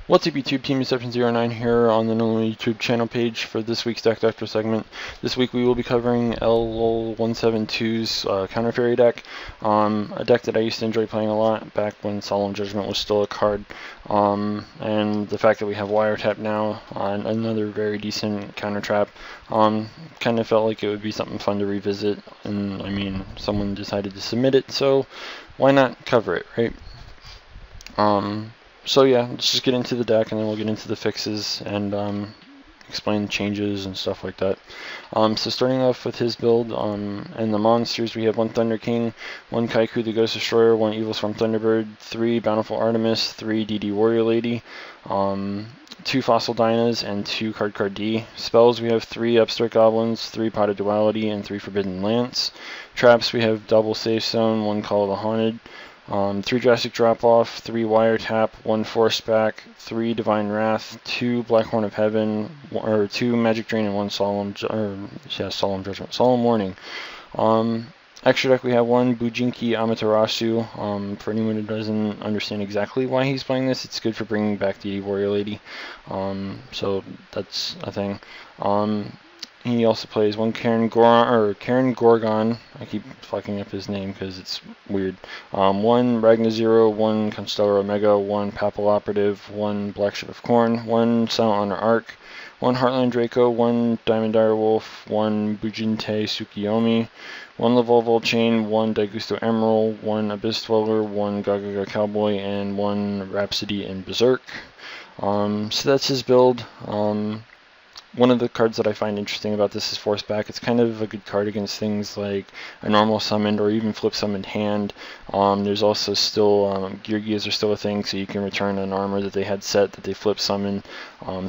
What's up YouTube, Team Exception09 here on the ellol YouTube channel page for this week's Deck Doctor segment. This week we will be covering ellol172's Counter Fairy deck, a deck that I used to enjoy playing a lot back when Solemn Judgment was still a card, and the fact that we have Wiretap now on another very decent counter trap, kind of felt like it would be something fun to revisit, and I mean, someone decided to submit it, so why not cover it, right? So yeah, let's just get into the deck and then we'll get into the fixes and explain changes and stuff like that. So starting off with his build, and the monsters, we have one Thunder King, one Kaiku the Ghost Destroyer, one Evil Swarm Thunderbird, 3 Bountiful Artemis, 3 DD Warrior Lady, 2 Fossil Dynas, and 2 Card D. Spells, we have 3 Upstart Goblins, 3 Pot of Duality, and 3 Forbidden Lance. Traps, we have double Safe Zone, 1 Call of the Haunted, 3 Drastic Drop-Off, 3 Wiretap, 1 Force Back, 3 Divine Wrath, 2 Black Horn of Heaven, or 2 Magic Drain, and 1 Solemn Judgment, Solemn Warning. Extra deck, we have 1 Bujinki Amaterasu. For anyone who doesn't understand exactly why he's playing this, it's good for bringing back DD Warrior Lady. So that's a thing. He also plays 1 Karen Gorgon. I keep fucking up his name because it's weird. 1 Ragna Zero, 1 Constellar Omega, 1 Papal Operative, 1 Black Ship of Corn, 1 Silent Honor Arc, 1 Heartland Draco, 1 Diamond Direwolf, 1 Bujinte Tsukiyomi, 1 Levolvol Chain, 1 Daigusto Emerald, 1 Abyss Dweller, 1 Gagaga Cowboy, and 1 Rhapsody in Berserk. So that's his build. One of the cards that I find interesting about this is Force Back. It's kind of a good card against things like a normal summoned or even flip summoned hand. There's also still Gear Gears are still a thing, so you can return an armor that they had set that they flip summon,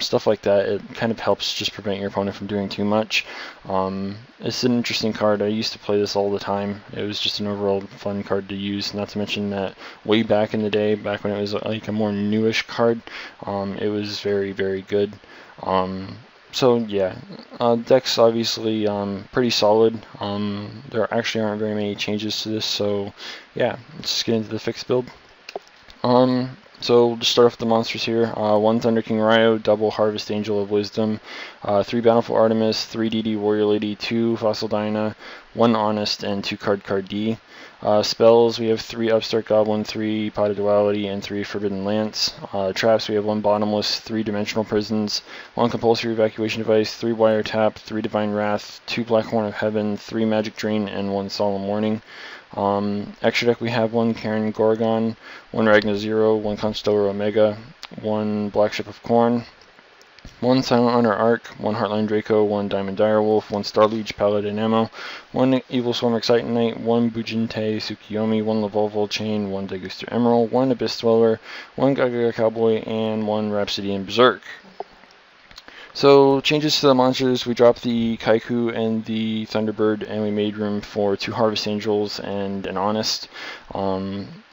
stuff like that. It kind of helps just prevent your opponent from doing too much. It's an interesting card. I used to play this all the time. It was just an overall fun card to use. Not to mention that way back in the day, back when it was like a more newish card, it was very, very good. So yeah, deck's obviously pretty solid. There actually aren't very many changes to this, so yeah, let's just get into the fixed build. So we'll just start off with the monsters here. 1 Thunder King Ryo, double Harvest Angel of Wisdom, 3 Bountiful Artemis, 3 DD Warrior Lady, 2 Fossil Dyna, 1 Honest, and 2 Card D. Spells, we have 3 Upstart Goblin, 3 Pot of Duality, and 3 Forbidden Lance. Traps, we have 1 Bottomless, 3 Dimensional Prisons, 1 Compulsory Evacuation Device, 3 Wiretap, 3 Divine Wrath, 2 Black Horn of Heaven, 3 Magic Drain, and 1 Solemn Warning. Extra deck, we have 1 Karen Gorgon, 1 Ragna Zero, 1 Constellar Omega, 1 Black Ship of Corn, 1 Silent Honor Arc, 1 Heartland Draco, 1 Diamond Direwolf, 1 Starliege Paladin Ammo, 1 Evil Swarm Exciting Knight, 1 Bujinte Tsukiyomi, 1 Levolvol Chain, 1 Daigusto Emerald, 1 Abyss Dweller, 1 Gagaga Cowboy, and 1 Rhapsody in Berserk. So, changes to the monsters, we dropped the Kaiku and the Thunderbird, and we made room for 2 Harvest Angels and an Honest.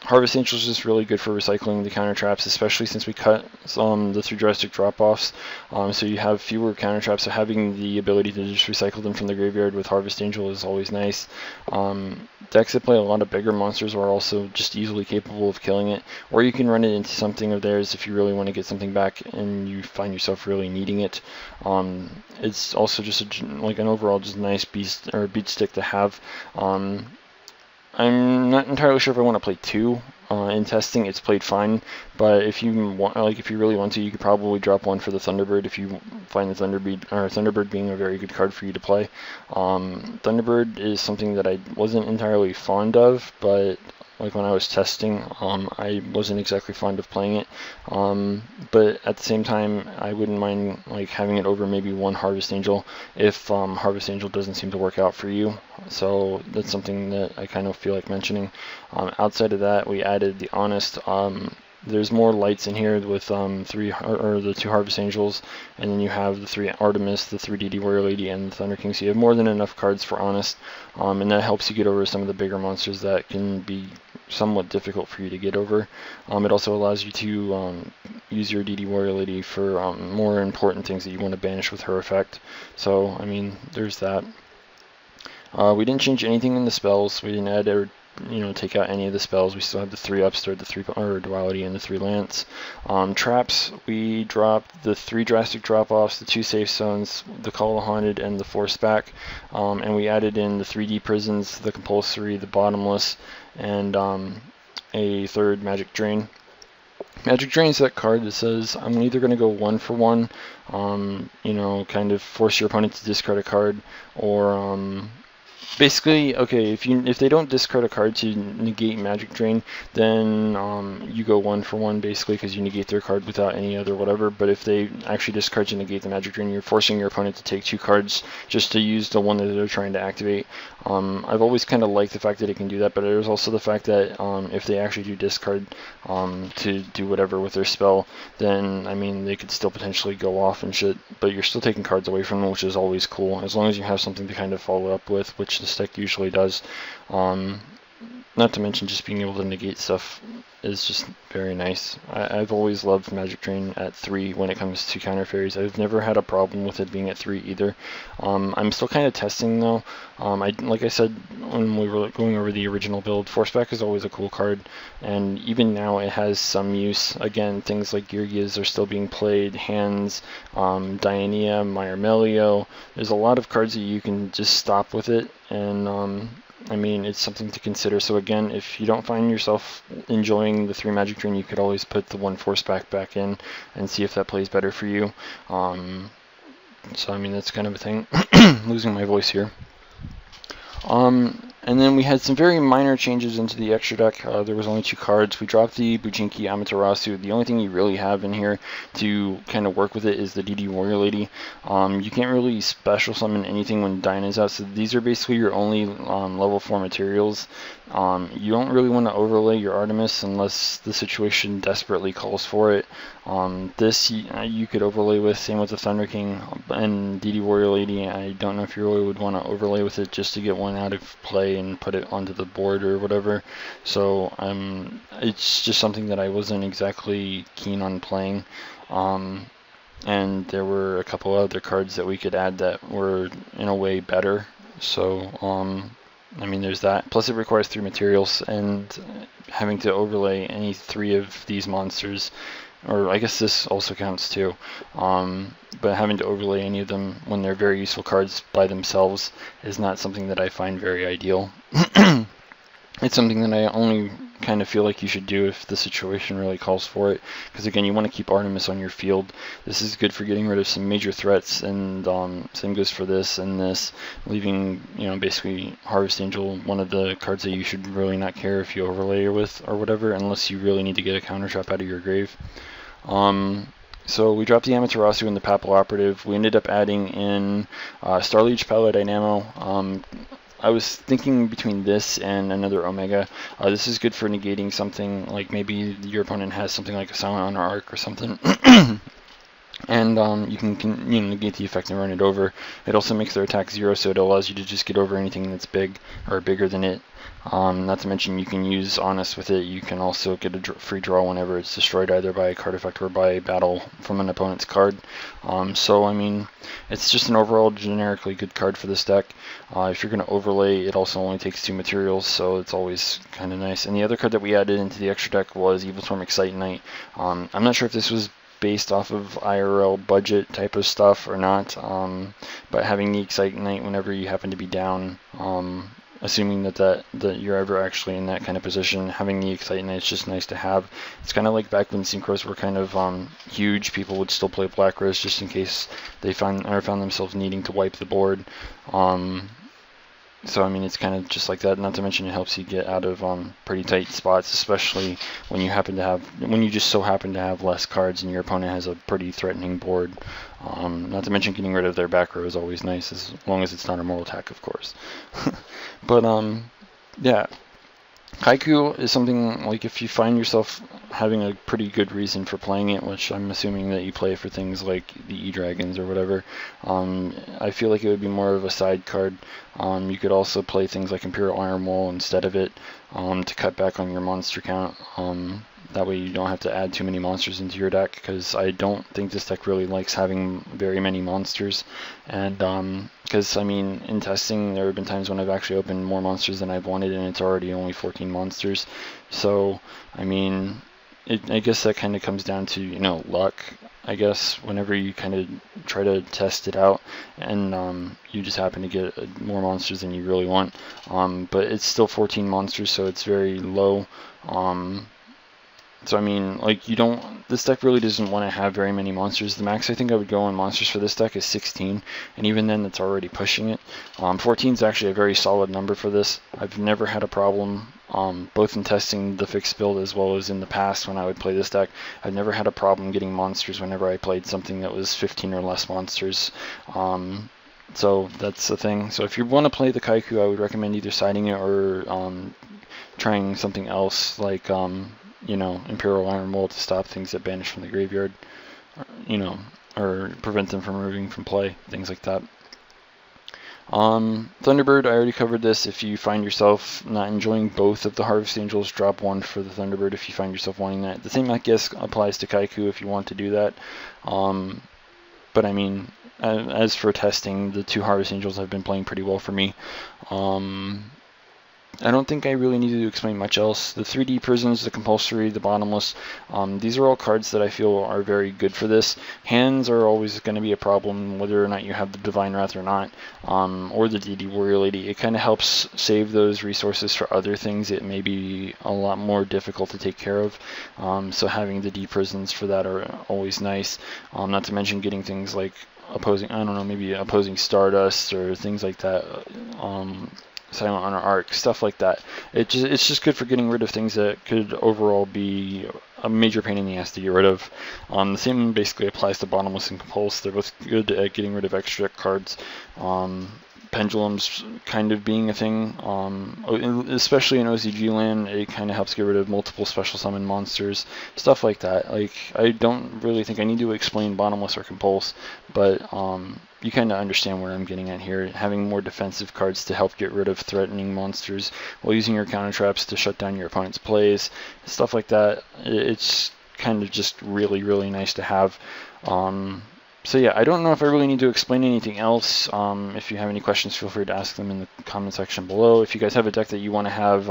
Harvest Angels is really good for recycling the counter traps, especially since we cut the 3 drastic drop-offs, so you have fewer counter traps, so having the ability to just recycle them from the graveyard with Harvest Angel is always nice. Decks that play a lot of bigger monsters are also just easily capable of killing it, or you can run it into something of theirs if you really want to get something back and you find yourself really needing it. It's also just like an overall just nice beast or beat stick to have. I'm not entirely sure if I want to play 2 in testing. It's played fine, but if you want, if you really want to, you could probably drop 1 for the Thunderbird if you find the Thunderbird being a very good card for you to play. Thunderbird is something that I wasn't entirely fond of, but like when I was testing, I wasn't exactly fond of playing it, but at the same time, I wouldn't mind like having it over maybe 1 Harvest Angel if Harvest Angel doesn't seem to work out for you. So that's something that I kind of feel like mentioning. Outside of that, we added the Honest. There's more lights in here with the 2 Harvest Angels, and then you have the 3 Artemis, the 3 DD Warrior Lady, and the Thunder King. So you have more than enough cards for Honest, and that helps you get over some of the bigger monsters that can be somewhat difficult for you to get over. It also allows you to use your DD Warrior Lady for more important things that you want to banish with her effect. So, I mean, there's that. We didn't change anything in the spells. We didn't add take out any of the spells. We still have the 3 Upstart, the 3 Duality, and the 3 Lance. Traps, we dropped the 3 Drastic Drop-Offs, the 2 Safe Zones, the Call of the Haunted, and the 4 Spac. And we added in the 3D Prisons, the Compulsory, the Bottomless, and a 3rd Magic Drain. Magic Drain is that card that says, I'm either going to go 1 for 1, kind of force your opponent to discard a card, or basically, okay, if they don't discard a card to negate Magic Drain, then you go 1 for 1 basically, because you negate their card without any other whatever. But if they actually discard to negate the Magic Drain, you're forcing your opponent to take 2 cards just to use the one that they're trying to activate. I've always kind of liked the fact that it can do that, but there's also the fact that if they actually do discard to do whatever with their spell, then I mean they could still potentially go off and shit, but you're still taking cards away from them, which is always cool, as long as you have something to kind of follow up with, which this deck usually does. Not to mention just being able to negate stuff is just very nice. I've always loved Magic Drain at 3 when it comes to counter fairies. I've never had a problem with it being at 3 either. I'm still kind of testing though. Like I said when we were going over the original build, Force Back is always a cool card, and even now it has some use. Again, things like Geargias are still being played, Hands, Diania, Myrmelio. There's a lot of cards that you can just stop with it, and I mean, it's something to consider. So again, if you don't find yourself enjoying the 3 Magic Drain, you could always put the 1 Force back in and see if that plays better for you. So I mean, that's kind of a thing. Losing my voice here. And then we had some very minor changes into the extra deck. There was only 2 cards. We dropped the Bujinki Amaterasu. The only thing you really have in here to kind of work with it is the DD Warrior Lady. You can't really special summon anything when Dyna's out, so these are basically your only level 4 materials. You don't really want to overlay your Artemis unless the situation desperately calls for it. This you could overlay with, same with the Thunder King and DD Warrior Lady. I don't know if you really would want to overlay with it just to get one out of play and put it onto the board or whatever. So it's just something that I wasn't exactly keen on playing. And there were a couple other cards that we could add that were in a way better. So I mean, there's that. Plus it requires 3 materials, and having to overlay any 3 of these monsters, or I guess this also counts too, but having to overlay any of them when they're very useful cards by themselves is not something that I find very ideal. It's something that I only kind of feel like you should do if the situation really calls for it, because again, you want to keep Artemis on your field. This is good for getting rid of some major threats, and same goes for this and this, leaving basically Harvest Angel one of the cards that you should really not care if you overlay with or whatever, unless you really need to get a counter trap out of your grave. So we dropped the Amaterasu and the Papal Operative. We ended up adding in Starliege Paladinamo. I was thinking between this and another Omega. This is good for negating something, like maybe your opponent has something like a Silent Honor Arc or something. And you can negate the effect and run it over. It also makes their attack 0, so it allows you to just get over anything that's big or bigger than it. Not to mention you can use Honest with it. You can also get a free draw whenever it's destroyed, either by a card effect or by battle from an opponent's card. So I mean, it's just an overall generically good card for this deck. If you're going to overlay, it also only takes 2 materials, so it's always kind of nice. And the other card that we added into the extra deck was Evil Swarm Excite Knight. I'm not sure if this was based off of IRL budget type of stuff or not, but having the Excite Knight whenever you happen to be down, assuming that you're ever actually in that kind of position, having the Excite Knight is just nice to have. It's kind of like back when Synchros were kind of huge, people would still play Black Rose just in case they found themselves needing to wipe the board. So I mean, it's kind of just like that. Not to mention it helps you get out of pretty tight spots, especially when you just so happen to have less cards and your opponent has a pretty threatening board. Not to mention getting rid of their back row is always nice, as long as it's not a mortal attack, of course. But yeah. Haiku is something like, if you find yourself having a pretty good reason for playing it, which I'm assuming that you play for things like the E-Dragons or whatever, I feel like it would be more of a side card. You could also play things like Imperial Iron Wall instead of it, to cut back on your monster count. That way you don't have to add too many monsters into your deck, because I don't think this deck really likes having very many monsters. And because I mean, in testing, there have been times when I've actually opened more monsters than I've wanted, and it's already only 14 monsters. So, I mean, I guess that kind of comes down to, you know, luck, I guess, whenever you kind of try to test it out, and you just happen to get more monsters than you really want. But it's still 14 monsters, so it's very low. So I mean, like, this deck really doesn't want to have very many monsters. The max I think I would go on monsters for this deck is 16, and even then it's already pushing it. 14 is actually a very solid number for this. I've never had a problem, both in testing the fixed build as well as in the past when I would play this deck. I've never had a problem getting monsters whenever I played something that was 15 or less monsters. So that's the thing. So if you want to play the Kaiku, I would recommend either siding it or trying something else like you know, Imperial Iron Mold to stop things that banish from the graveyard, you know, or prevent them from removing from play, things like that. Thunderbird, I already covered this. If you find yourself not enjoying both of the Harvest Angels, drop one for the Thunderbird if you find yourself wanting that. The same, I guess, applies to Kaiku if you want to do that. But I mean, as for testing, the 2 Harvest Angels have been playing pretty well for me. I don't think I really need to explain much else. The 3D Prisons, the Compulsory, the Bottomless, these are all cards that I feel are very good for this. Hands are always going to be a problem, whether or not you have the Divine Wrath or not, or the DD Warrior Lady. It kind of helps save those resources for other things it may be a lot more difficult to take care of. So having the D Prisons for that are always nice. Not to mention getting things like opposing, I don't know, maybe opposing Stardust or things like that. Silent Honor Arc, stuff like that. It's just good for getting rid of things that could overall be a major pain in the ass to get rid of. The same basically applies to Bottomless and Compulse. They're both good at getting rid of extra cards. Pendulums kind of being a thing, especially in OCG land, it kind of helps get rid of multiple special summon monsters, stuff like that. Like, I don't really think I need to explain Bottomless or Compulse, but you kind of understand where I'm getting at here. Having more defensive cards to help get rid of threatening monsters while using your counter traps to shut down your opponent's plays, stuff like that. It's kind of just really, really nice to have. So yeah, I don't know if I really need to explain anything else. If you have any questions, feel free to ask them in the comment section below. If you guys have a deck that you want to have,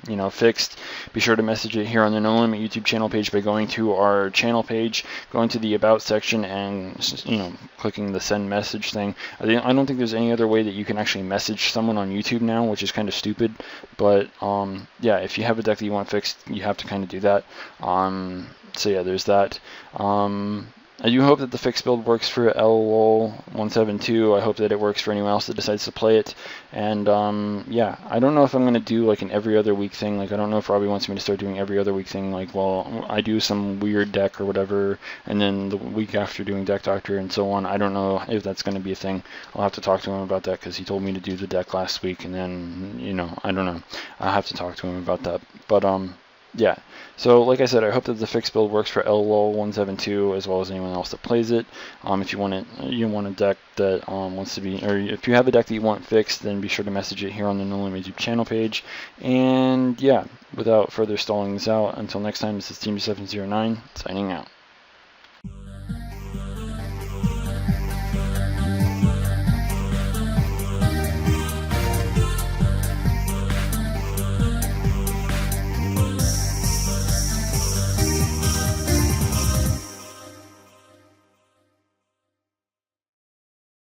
you know, fixed, be sure to message it here on the No Limit YouTube channel page by going to our channel page, going to the About section, and, you know, clicking the Send Message thing. I don't think there's any other way that you can actually message someone on YouTube now, which is kind of stupid. But yeah, if you have a deck that you want fixed, you have to kind of do that. So yeah, there's that. I do hope that the fixed build works for ellol172. I hope that it works for anyone else that decides to play it. And yeah, I don't know if I'm going to do like an every other week thing. Like, I don't know if Robbie wants me to start doing every other week thing. Like, well, I do some weird deck or whatever, and then the week after doing Deck Doctor and so on. I don't know if that's going to be a thing. I'll have to talk to him about that because he told me to do the deck last week, and then, you know, I don't know. I'll have to talk to him about that. But yeah, so like I said, I hope that the fixed build works for ellol172 as well as anyone else that plays it. If you want a deck that wants to be, or if you have a deck that you want fixed, then be sure to message it here on the No Limit YouTube channel page. And yeah, without further stalling this out, until next time, this is Team709 signing out.